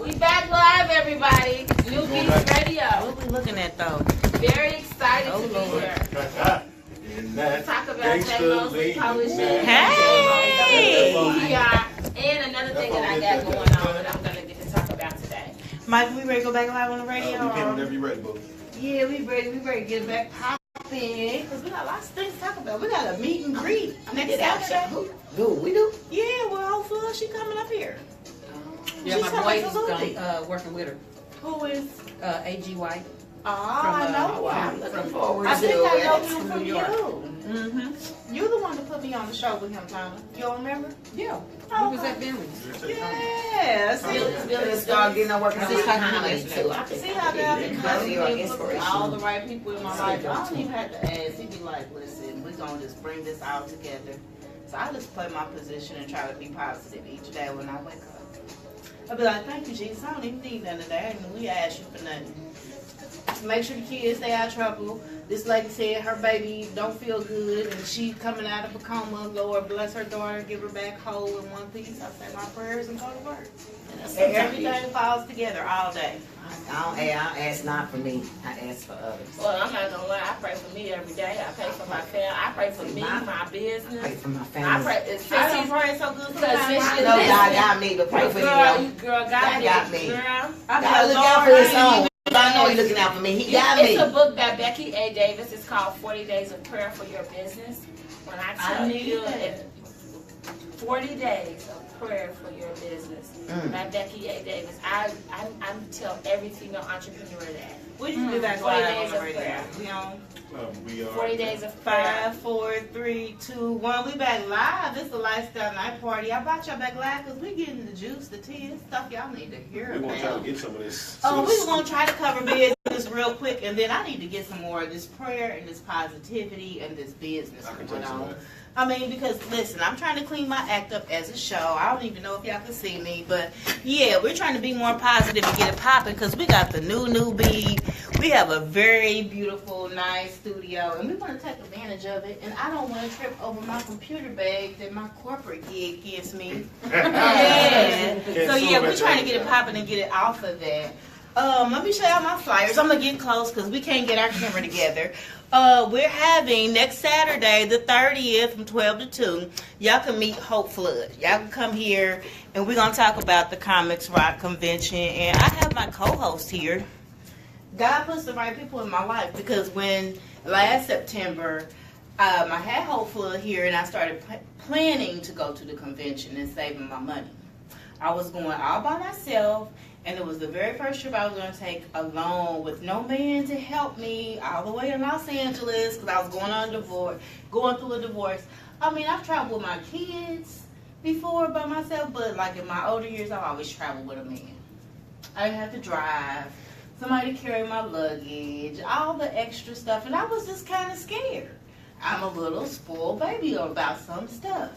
We back live, everybody. New Beats Radio. What we looking at though? Very excited to be here. Talk about that Mosley publishing. Hey! Yeah, and another thing that I got going on that I'm gonna get to talk about today. Mike, we ready to go back live on the radio? We can whenever you ready, boo. Yeah, we ready. We ready to get back popping. Because we got lots of things to talk about. We got a meet and greet next Saturday. We do? Yeah, well, hopefully she coming up here. Yeah, She's my boy is working with her. Who is? A.G. White. I know. I'm looking forward to I think I know it. him from you. Mm-hmm. You're the one that put me on the show with him, Tonna. You don't remember? Yeah. Oh, He was at Billy's. Yes. Let's start getting our work on this time too. See how God be cutting Your me, put inspiration. all the right people in my life. I don't even have to ask. He be like, listen, we're going to just bring this all together. So I just play my position and try to be positive each day when I wake up. I'll be like, thank you, Jesus. I don't even need none of that. And we ask you for nothing. Make sure the kids stay out of trouble. This lady said her baby don't feel good and she coming out of a coma. Lord bless her daughter, give her back whole in one piece. I say my prayers and go to work. And everything falls together all day. I ask not for me. I ask for others. Well, I'm not gonna lie. I pray for me every day. I pray for my family. I pray for me, my I business. pray for my I family. pray. I don't pray so good Because sometimes. this No, God got me, but pray for you. Girl, God got me. Girl. I God look out for his own. I know he's looking out for me. He got me. It's a book by Becky A. Davis. It's called 40 Days of Prayer for Your Business. When I tell you, 40 days of prayer for your business by Becky A. Davis. I tell every female entrepreneur that. We just be back 40 live days on the of radio. prayer. We on We are. 40 days of prayer. 5, 4, 3, 2, 1. We back live. This is the Lifestyle Night Party. I brought y'all back live because we getting the juice, the tea, and stuff y'all need to hear We want to try to about. get some of this. Oh, we gonna try to cover business real quick, and then I need to get some more of this prayer and this positivity and this business I can going take some of on. that. I mean, because listen, I'm trying to clean my act up as a show. I don't even know if y'all can see me, but yeah, we're trying to be more positive and get it popping because we got the new beat. We have a very beautiful, nice studio, and we want to take advantage of it. And I don't want to trip over my computer bag that my corporate gig gives me. Yeah. So yeah, we're trying to get it popping and get it off of that. Let me show y'all my flyers. I'm gonna get close because we can't get our camera together. We're having next Saturday, the 30th, from 12 to 2. Y'all can meet Hope Flood. Y'all can come here, and we're gonna talk about the Comics Rock Convention. And I have my co-host here. God puts the right people in my life because when last September I had Hope Flood here, and I started planning to go to the convention and saving my money. I was going all by myself. And it was the very first trip I was going to take alone with no man to help me all the way in Los Angeles because I was going through a divorce. I mean, I've traveled with my kids before by myself, but like in my older years, I've always traveled with a man. I didn't have to drive, somebody to carry my luggage, all the extra stuff, and I was just kind of scared. I'm a little spoiled baby about some stuff.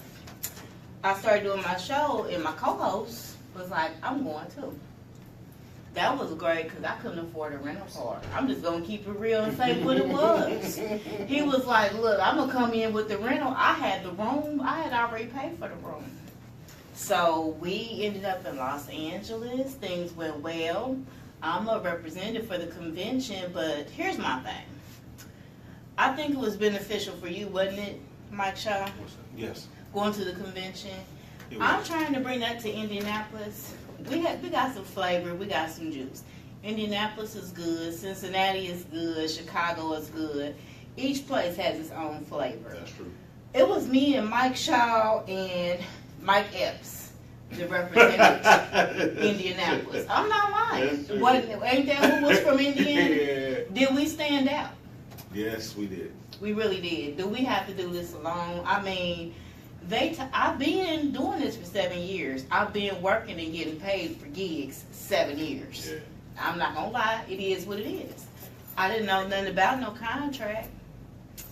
I started doing my show, and my co-host was like, I'm going too. That was great because I couldn't afford a rental car. I'm just going to keep it real and say what it was. He was like, look, I'm going to come in with the rental. I had the room. I had already paid for the room. So we ended up in Los Angeles. Things went well. I'm a representative for the convention, but here's my thing. I think it was beneficial for you, wasn't it, Mike Shaw? Yes. Going to the convention. I'm trying to bring that to Indianapolis. We got some flavor. We got some juice. Indianapolis is good. Cincinnati is good. Chicago is good. Each place has its own flavor. That's true. It was me and Mike Shaw and Mike Epps that represented Indianapolis. I'm not lying. Ain't that who was from Indiana? Yeah. Did we stand out? Yes, we did. We really did. Do we have to do this alone? I mean, I've been doing this for 7 years. I've been working and getting paid for gigs 7 years. Yeah. I'm not gonna lie, it is what it is. I didn't know nothing about no contract.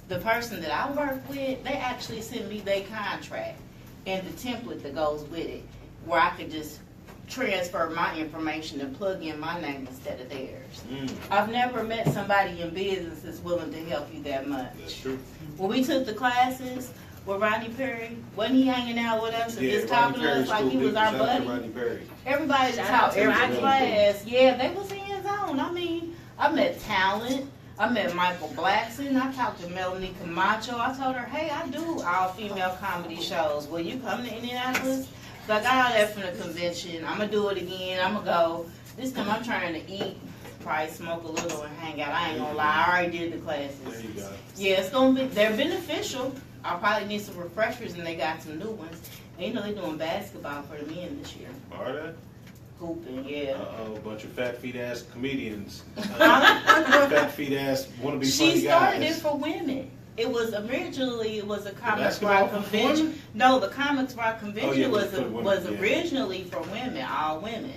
The person that I work with, they actually sent me their contract and the template that goes with it, where I could just transfer my information and plug in my name instead of theirs. I've never met somebody in business that's willing to help you that much. That's true. When we took the classes, with Rodney Perry? Wasn't he hanging out with us and Yeah, just talking Rodney to us like he Perry, was our shout out to buddy? Rodney Perry. Everybody Shout just out talk to every Rodney. class. Yeah, they was hands on. I mean, I met Talent. I met Michael Blackson. I talked to Melanie Camacho. I told her, hey, I do all female comedy shows. Will you come to Indianapolis? So I got out there from the convention. I'm gonna do it again. I'm gonna go. This time I'm trying to eat, probably smoke a little and hang out. I ain't gonna lie. I already did the classes. There you go. Yeah, it's gonna be. They're beneficial. I'll probably need some refreshers, and they got some new ones. And you know they're doing basketball for the men this year. Are they? Hooping, yeah. Uh-oh, bunch of fat feet ass comedians. Fat feet ass wanna be funny She started guys. it for women. It was originally a comics basketball rock for convention. women? No, the comics rock convention yeah, was for women, was yeah. originally for women, all women.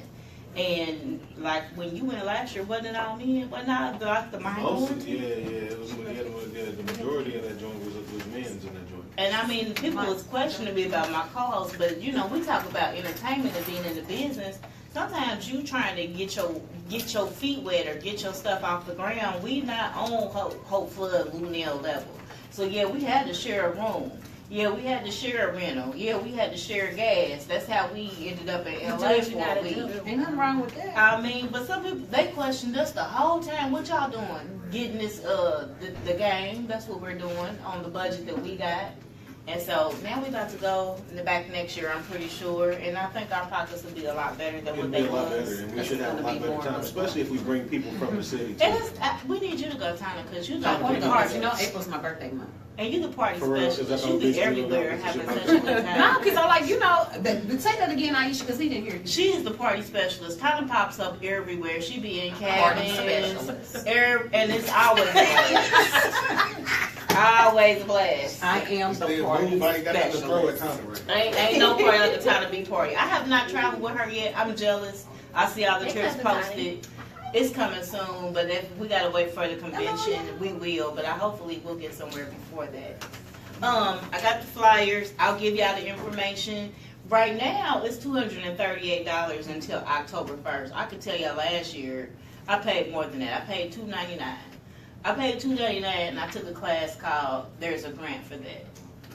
And like when you went last year, wasn't it all men? Wasn't it like the minority? Mostly, yeah. It was, the majority of that joint was men's in that joint. And I mean, people was questioning me about my calls, but you know, we talk about entertainment and being in the business. Sometimes you trying to get your feet wet or get your stuff off the ground. We not on Hope Flood Lunel level. So yeah, we had to share a room. Yeah, we had to share a rental. Yeah, we had to share gas. That's how we ended up in LA for a week. Ain't nothing wrong with that. I mean, but some people, they questioned us the whole time. What y'all doing? Getting this, the game. That's what we're doing on the budget that we got. And so now we about to go in the back next year, I'm pretty sure. And I think our pockets will be a lot better than It'll what be they a lot better, was. and we should have a lot better time, especially if we bring people from the city too. And we need you to go, Tonna, because you Tonna, like please the go. party. You know, April's my birthday month. And you the party For real? Is that specialist. no You be big deal? everywhere No, having it's such your a good time. No, because I'm like, you know, say that again, Aisha, because he didn't hear you. She is the party specialist. Tonna pops up everywhere. She be in Party cabins. specialist. And it's always a blast. Always a blast. I am the Stay party moved, I ain't got nothing to throw at specialist. Tonna right now. Ain't no party like the Tonna be party. I have not traveled with her yet. I'm jealous. I see all the Hey, trips cousin posted. It's coming soon, but if we gotta wait for the convention, we will. But hopefully we'll get somewhere before that. I got the flyers. I'll give y'all the information. Right now, it's $238 until October 1st. I could tell y'all last year, I paid more than that. I paid $299. I paid $299 and I took a class called There's a Grant for That.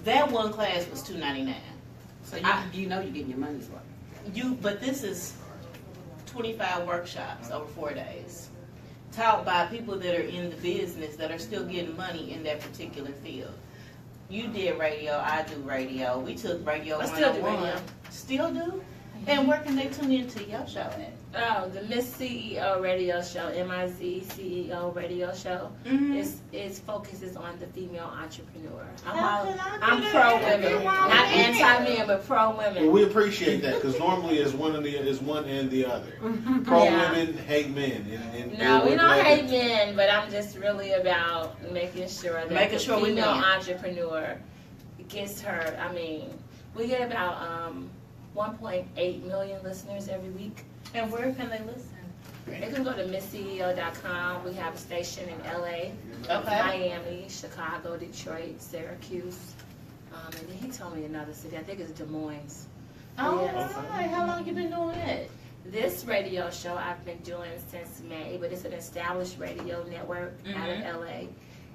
That one class was $299. So you know you're getting your money's worth. But this is 25 workshops over 4 days, taught by people that are in the business that are still getting money in that particular field. You did radio, I do radio. We took radio I still do 101. radio. Still do? And where can they tune into your show at? Oh, the Miss CEO radio show, MIZ CEO radio show, is focuses on the female entrepreneur. I'm pro women, not anti men, but pro women. Well, we appreciate that because normally it's one and the other. Pro Yeah. women hate men. No, we don't hate men, but I'm just really about making sure that Making the sure we female win. entrepreneur gets her. I mean, we get about 1.8 million listeners every week. And where can they listen? They can go to MissCEO.com. We have a station in LA, Okay. Miami, Chicago, Detroit, Syracuse. And then he told me another city. I think it's Des Moines. Oh, Yes. right. How long you been doing that? This radio show I've been doing since May, but it's an established radio network out of LA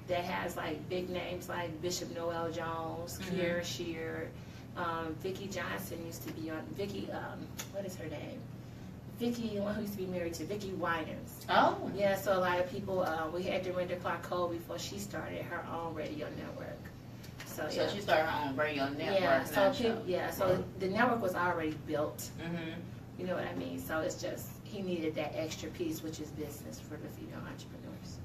that has like big names like Bishop Noel Jones, Kiera Shear, Vicki Johnson used to be on, Vicki, what is her name? Vicki, one who used to be married to Vicki Winans. Oh. Yeah, so a lot of people, we had Dorinda Clark Cole before she started her own radio network. So, So yeah. she started her own radio network. Yeah, and so that show. so the network was already built. Mhm. You know what I mean? So it's just, he needed that extra piece, which is business for the female entrepreneurs.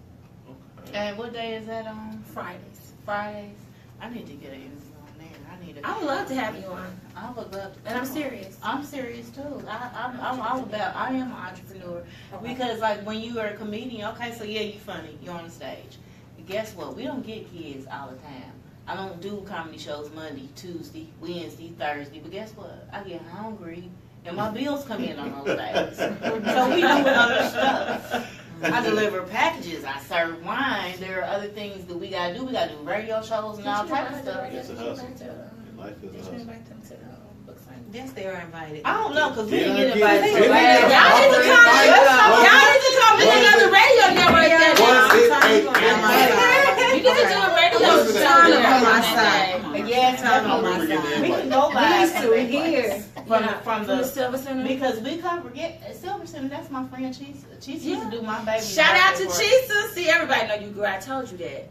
And what day is that on? Fridays. Fridays. I need to get an interview on there. I need to. I would love to have you on. I would love to. And I'm serious. I'm serious too. I'm all about. I am an entrepreneur because like when you are a comedian, okay, so yeah, you funny, you're on the stage. But guess what? We don't get kids all the time. I don't do comedy shows Monday, Tuesday, Wednesday, Thursday. But guess what? I get hungry. And my bills come in on those days. So we do other stuff. I deliver packages. I serve wine. There are other things that we gotta do. We gotta do radio shows and all types of stuff. It's a hustle. Life is a Did you hustle. invite them to the book signing? Yes, they are invited. I don't know, because we Yeah, didn't get yeah, invited to yeah, radio. yeah. Y'all need to come. Y'all need to come to another radio network that Was it You need to do a radio What's the show name? there On my that side. day. Yes, from the Silver Center. because we cover Silver Center. That's my friend Chisa. Chisa used to do my baby. Shout out to Chisa. See, everybody know you, girl. I told you that.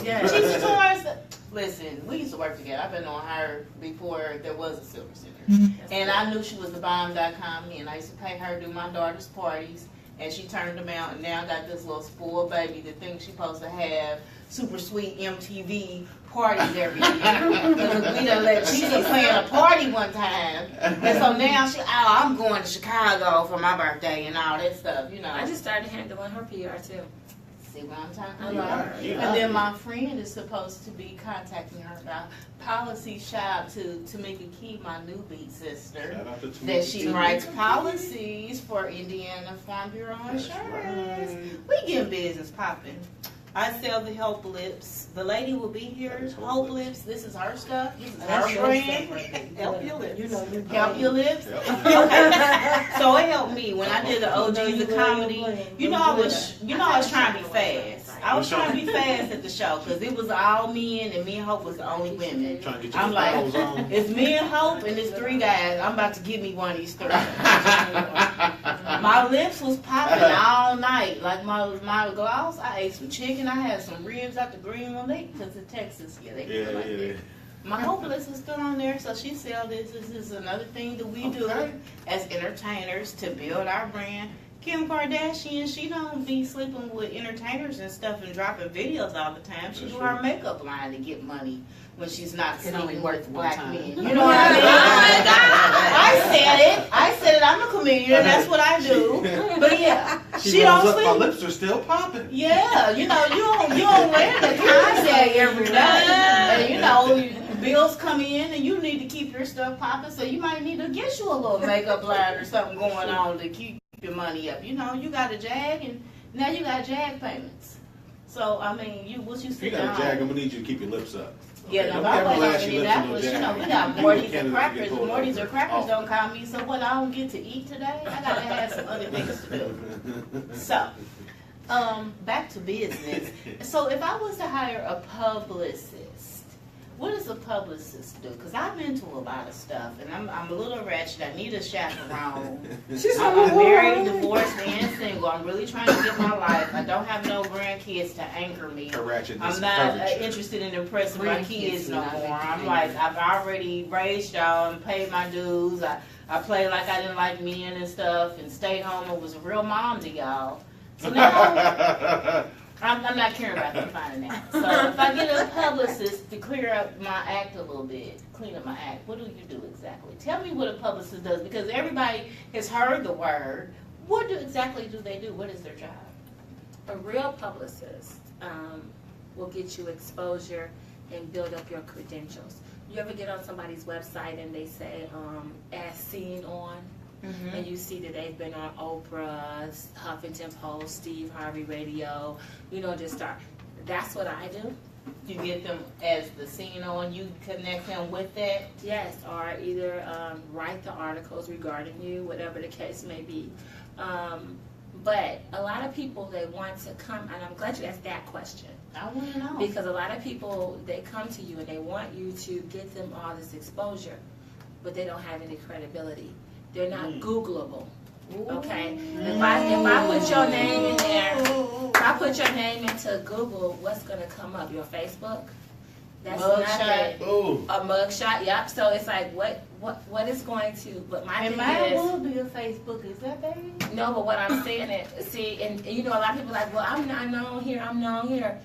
Yeah, Chisa Torres. Listen, we used to work together. I've been on her before there was a Silver Center, and I knew she was the bomb.com, and I used to pay her to do my daughter's parties. And she turned them out, and now I got this little spoiled baby that thinks she's supposed to have super sweet MTV parties every year. Because we done let Chisa plan a party one time. And so now I'm going to Chicago for my birthday and all that stuff, you know. I just started handling her PR too. See what I'm talking I about? love her. Yeah. And then my friend is supposed to be contacting her about policy shop to Tamika Key, my new beat sister. Shout out to Tamika That she Key. writes policies for Indiana Farm Bureau Insurance. right. We get business popping. I sell the Help Lips. The lady will be here. Hope Lips. This is her stuff. This is That's her your brand. stuff right there. Help your lips. You know you Help your lips. Yep. So it helped me when I did the OGs of comedy. You know I was trying to be fast. I was trying to be fast at the show because it was all men and me and Hope was the only women. Trying to get your I'm like, clothes on. it's me and Hope and it's 3 guys. I'm about to give me one of these 3. My lips was popping all night. Like my gloss, I ate some chicken. I had some ribs out the Greenland Lake because in Texas, they do it like that. My Hope Lips is still on there, so she sell this. This is another thing that we do as entertainers to build our brand. Kim Kardashian, she don't be sleeping with entertainers and stuff and dropping videos all the time. She do her makeup line to get money when she's not It only sleeping works with one black time. men. You know what I mean? I said it. I'm a comedian. That's what I do. But yeah, she don't My sleep. lips are still popping. Yeah, you know, you don't wear the Kanye every day. And you know, bills come in and you need to keep your stuff popping, so you might need to get you a little makeup line or something going on to keep your money up. You know, you got a Jag and now you got Jag payments. So I mean, what you If sit you got down. a Jag, I'm gonna need you to keep your lips up. Yeah, Don't no, ever my way lash in your lips with no Indianapolis, you Jag. know, we got People Morty's can't and get crackers. pulled Morty's over. and crackers Oh. don't call me, so what I don't get to eat today, I gotta have some other things to do. So, back to business. So if I was to hire a publicist, what does a publicist do? Because I'm into a lot of stuff, and I'm a little ratchet. I need a chaperone. I'm married, divorced, and single. I'm really trying to get my life. I don't have no grandkids to anchor me. Her ratchetness I'm and not curvature. interested in impressing my Grandkids kids do no not more. make you I'm angry. like, I've already raised y'all and paid my dues. I played like I didn't like men and stuff and stayed home and was a real mom to y'all. So now I'm not caring about them finding out. So if I get a publicist to clear up my act a little bit, clean up my act, what do you do exactly? Tell me what a publicist does, because everybody has heard the word. What exactly do they do? What is their job? A real publicist will get you exposure and build up your credentials. You ever get on somebody's website and they say, as seen on, and you see that they've been on Oprah's, Huffington Post, Steve Harvey Radio, just start. That's what I do. You get them as the scene on, you connect them with that? Yes, or either write the articles regarding you, whatever the case may be. But a lot of people, they want to come, and I'm glad you asked that question. I want to know. Because a lot of people, they come to you and they want you to get them all this exposure, but they don't have any credibility. They're not Googleable. Okay? If I put your name in there, if I put your name into Google, what's going to come up? Your Facebook? That's Mugshot. a mugshot. Yep. So it's like, what is going to? But my And thing mine is, will be a Facebook. Is that bad? no. But what I'm saying is, see, and a lot of people are like, well, I'm not known here. I'm known here.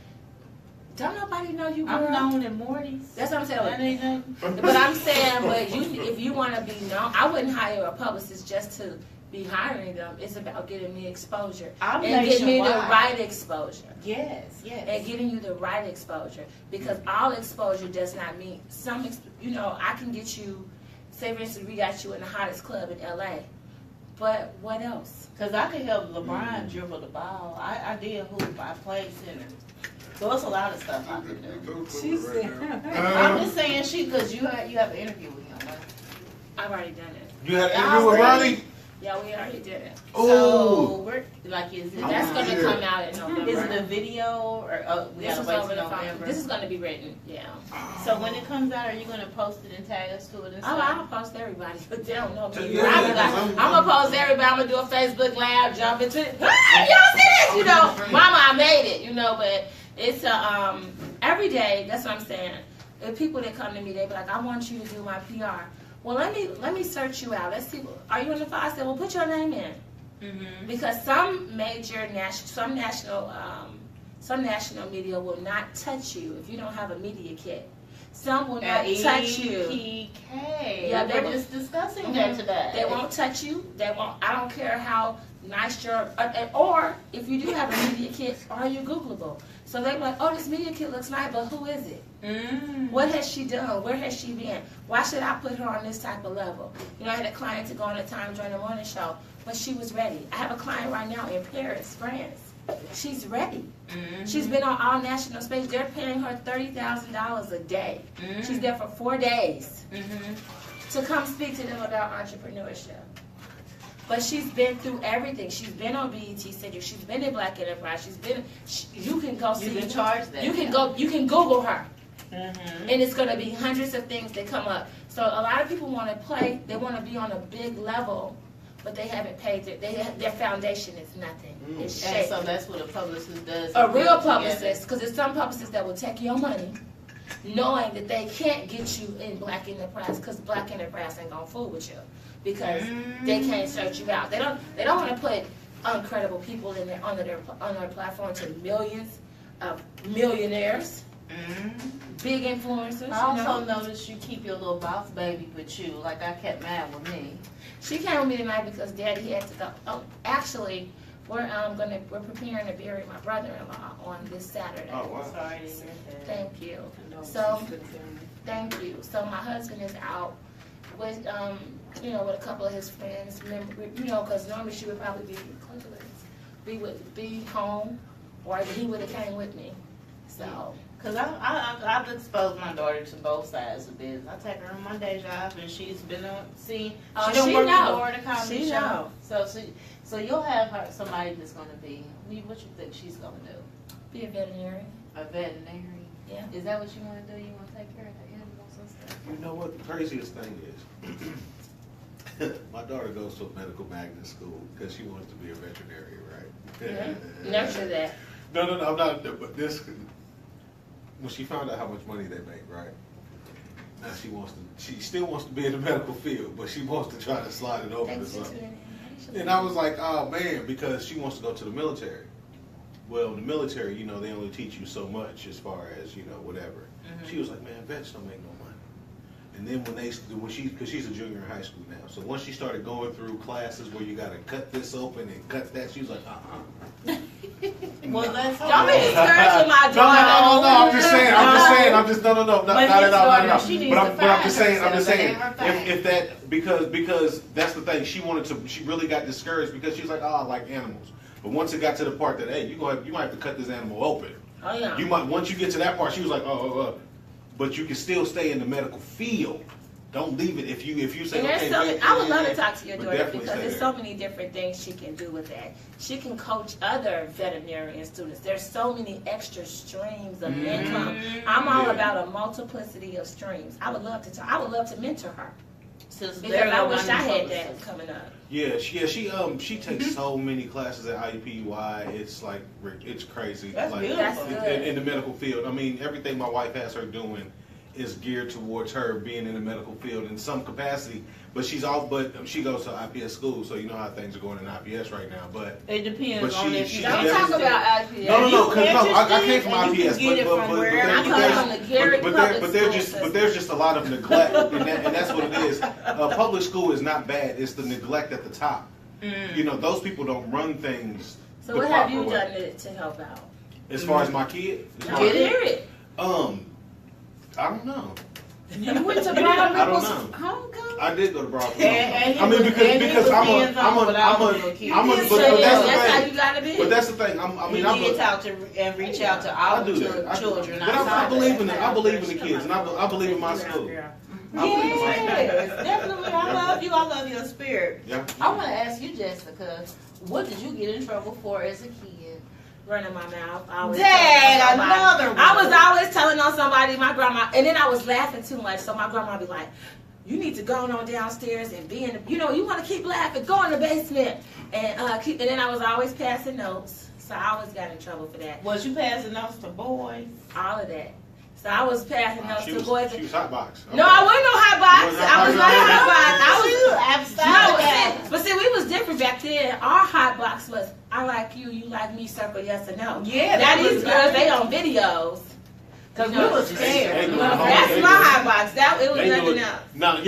Don't nobody know you, girl. I'm known at Morty's. That's what I'm saying. That ain't nothing. But I'm saying, if you want to be known, I wouldn't hire a publicist just to be hiring them. It's about getting me exposure I'm and getting me the nationwide. right exposure. Yes, yes. And getting you the right exposure, because all exposure does not mean I can get you. Say for instance, we got you in the hottest club in LA, but what else? Because I could help LeBron dribble the ball. I did hoop. I played center. So it's a lot of stuff I can do. I'm just saying because you have an interview with him. Right? I've already done it. You had an interview with Ronnie? Yeah, we already did it. Oh, So Like, is it? That's going to come out in November. Is it a video or we This gotta is wait over till the phone. November? This is going to be written, yeah. So when it comes out, are you gonna post it and tag us to it and Oh, stuff? I'll post everybody, but they don't know me. Yeah, I'm gonna post everybody. I'm gonna do a Facebook Live, jump into it. Ah, y'all see this? You know, Mama, I made it. You know, but it's every day. That's what I'm saying. The people that come to me, they be like, I want you to do my PR. Well, let me search you out. Let's see. Are you in the file? I said, well, put your name in. Mm-hmm. Because some major national media will not touch you if you don't have a media kit. Some will not touch you. EPK. Yeah, they were just discussing that today. They won't touch you. They won't. I don't care how nice your or if you do have a media kit, are you Googleable? So they're like, oh, this media kit looks nice, but who is it? What has she done? Where has she been? Why should I put her on this type of level? You know, I had a client to go on a time during the morning show, but she was ready. I have a client right now in Paris, France. She's ready. She's been on all national stage. They're paying her $30,000 a day. She's there for 4 days to come speak to them about entrepreneurship. But she's been through everything. She's been on BET Center. She's been in Black Enterprise. You can go see. You can charge that. You can go. You can Google her, and it's going to be hundreds of things that come up. So a lot of people want to play. They want to be on a big level, but they haven't paid their foundation is nothing. It's And shaky. so that's what a publicist does. A real publicist, because there's some publicists that will take your money, knowing that they can't get you in Black Enterprise, because Black Enterprise ain't gonna fool with you, because they can't search you out. They don't want to put uncredible people in there on their platform to millions of millionaires, big influencers. I also noticed you keep your little boss baby with you, like I kept mine with me. She came with me tonight because Daddy had to go. Oh, actually, we're preparing to bury my brother-in-law on this Saturday. Oh, wow. Sorry to hear that. Thank you. So, thank you. So my husband is out with with a couple of his friends. Because normally she would probably be home, or he would have came with me. So. Because I've exposed my daughter to both sides of business. I take her on my day job, and she's been on scene. Oh, she don't she work know. for the comedy She show. know. So you'll have her somebody that's going to be. What you think she's going to do? Be a veterinarian. A veterinarian. Yeah. Is that what you want to do? You want to take care of the animals and stuff? You know what the craziest thing is? My daughter goes to a medical magnet school because she wants to be a veterinarian, right? Nurture that. No, I'm not. But this, when she found out how much money they make, right? Now she still wants to be in the medical field, but she wants to try to slide it over to something. And I was like, oh man, because she wants to go to the military. Well, the military, they only teach you so much as far as, whatever. She was like, man, vets don't make no money. And then because she's a junior in high school now, so once she started going through classes where you got to cut this open and cut that, she was like, Well, let's Don't be discouraging my daughter. No, I'm just saying, not at all. But I'm just saying, if that, because that's the thing, she really got discouraged because she was like, I like animals. But once it got to the part that, hey, you might have to cut this animal open. Oh yeah. Once you get to that part, she was like, but you can still stay in the medical field. Don't leave it if you say, okay. I would love to talk to your But daughter definitely because stay there's there. so many different things she can do with that. She can coach other veterinarian students. There's so many extra streams of income. I'm all about a multiplicity of streams. I would love to mentor her. Because I wish I had that coming up. Yeah, she takes so many classes at IUPUI. It's like it's crazy. That's like beautiful. in the medical field. I mean, everything my wife has her doing is geared towards her being in the medical field in some capacity. But she goes to IPS school, so you know how things are going in IPS right now. But it depends on if you Don't talk about IPS. No, I came from and you IPS, can get it from wherever. I'm coming from the Gary public but there's just a lot of neglect, and that's what it is. Public school is not bad; it's the neglect at the top. Those people don't run things. So what have you done to help out? As far as my kid, Period. I don't know. You went to I don't know. homecoming? I did go to Brown. And I mean, because that's how you gotta be. But that's the thing. I mean, you get out and reach out to all children. But I believe in it. I believe in the kids, and I believe in my school. Yes, definitely. I love you. I love your spirit. Yeah. I want to ask you, Jessica, What did you get in trouble for as a kid? Running my mouth. I was Dang, another one. I was always telling on somebody, my grandma, and then I was laughing too much, so my grandma would be like, you need to go on downstairs and be in the, you want to keep laughing, go in the basement. And and then I was always passing notes, so I always got in trouble for that. Was you passing notes to boys? All of that. So I was passing notes to boys. She was hot box. No, I wasn't no hot box. I was not a hot box. But see, we was different back then. Our hot box was, I like you, you like me, circle yes or no. Yeah, now these girls, they on videos. Because we was scared. That's my hot box. It was nothing else. No,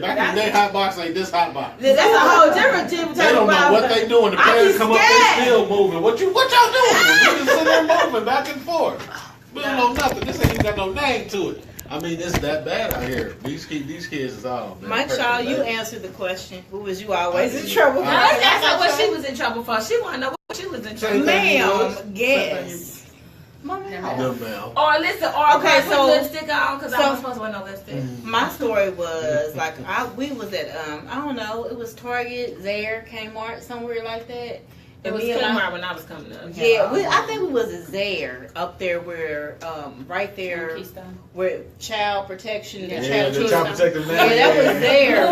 back in the day, hot box ain't this hot box. That's a whole different team. They don't know what they doing. The players come up, they still moving. What y'all doing? We just sitting there moving back and forth. We don't know nothing. This ain't even got no name to it. I mean, it's that bad out here. These kids is all, man. My child, you answered the question. Who was you always in trouble for? That's not what she was in trouble for. She want to know what she was in trouble for. Ma'am, guess. Or listen, okay, so lipstick on because I was supposed to wear no lipstick. My story was like we was at I don't know, it was Target, Zare, Kmart, somewhere like that. It was Kmart when I was coming up. Yeah, I think we was at Zare up there where right there where child protection. The child protective man. Yeah, that was there.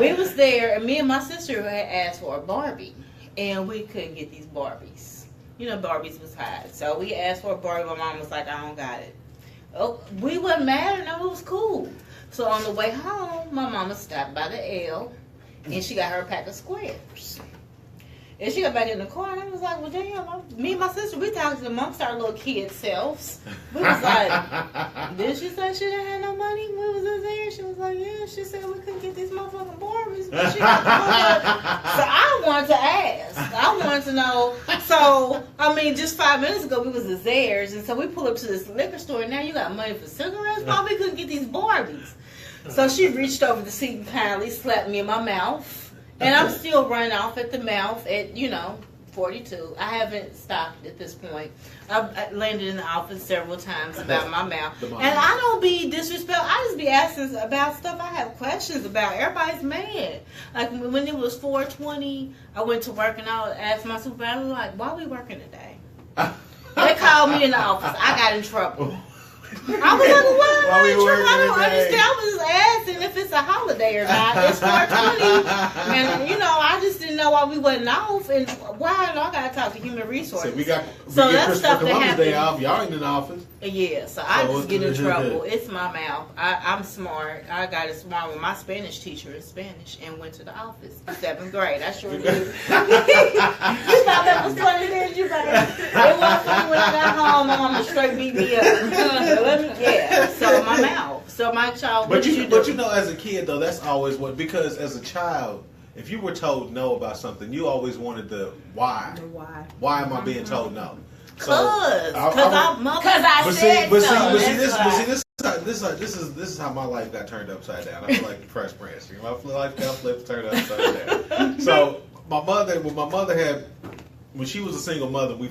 We was there, and me and my sister had asked for a Barbie, and we couldn't get these Barbies. Barbies was high. So we asked for a Barbie. My mom was like, I don't got it. Oh, we wasn't mad. No, it was cool. So on the way home, my mama stopped by the L, and she got her a pack of squares. And she got back in the car, and I was like, well, damn, me and my sister, we talked amongst our little kid selves. We was like, did she say she didn't have no money? We was in there. She was like, yeah. She said we couldn't get these motherfucking Barbies. But she got the so I wanted to ask. I wanted to know. So, I mean, just 5 minutes ago, we was at Zares, and so we pull up to this liquor store, and now you got money for cigarettes? Why we couldn't get these Barbies? So she reached over the seat and kindly slapped me in my mouth. And I'm still running off at the mouth at, 42. I haven't stopped at this point. I've landed in the office several times about my mouth. And I don't be disrespectful. I just be asking about stuff I have questions about. Everybody's mad. Like when it was 4:20, I went to work and I asked my supervisor, like, why are we working today? They called me in the office. I got in trouble. I was like, well, why am I in trouble? I don't understand. I was just asking if it's a holiday or not. It's 4:20. And, I just didn't know why we wasn't off. And why do I got to talk to human resources? So that's stuff that happens. Y'all ain't in the office. Yeah, so I just get in trouble. It's my mouth. I'm smart. I got it smart when my Spanish teacher is Spanish and went to the office in 7th grade. I sure did. You thought that was funny, didn't you, baby? It was funny when I got home. My mama straight beat me up. So my mouth. So my child. But as a kid though, that's always because as a child, if you were told no about something, you always wanted the why. The why. Why am I being told no? Because I said so. This is how my life got turned upside down. I feel like the Fresh Prince. My life got flipped, turned upside down. So when my mother had, when she was a single mother, we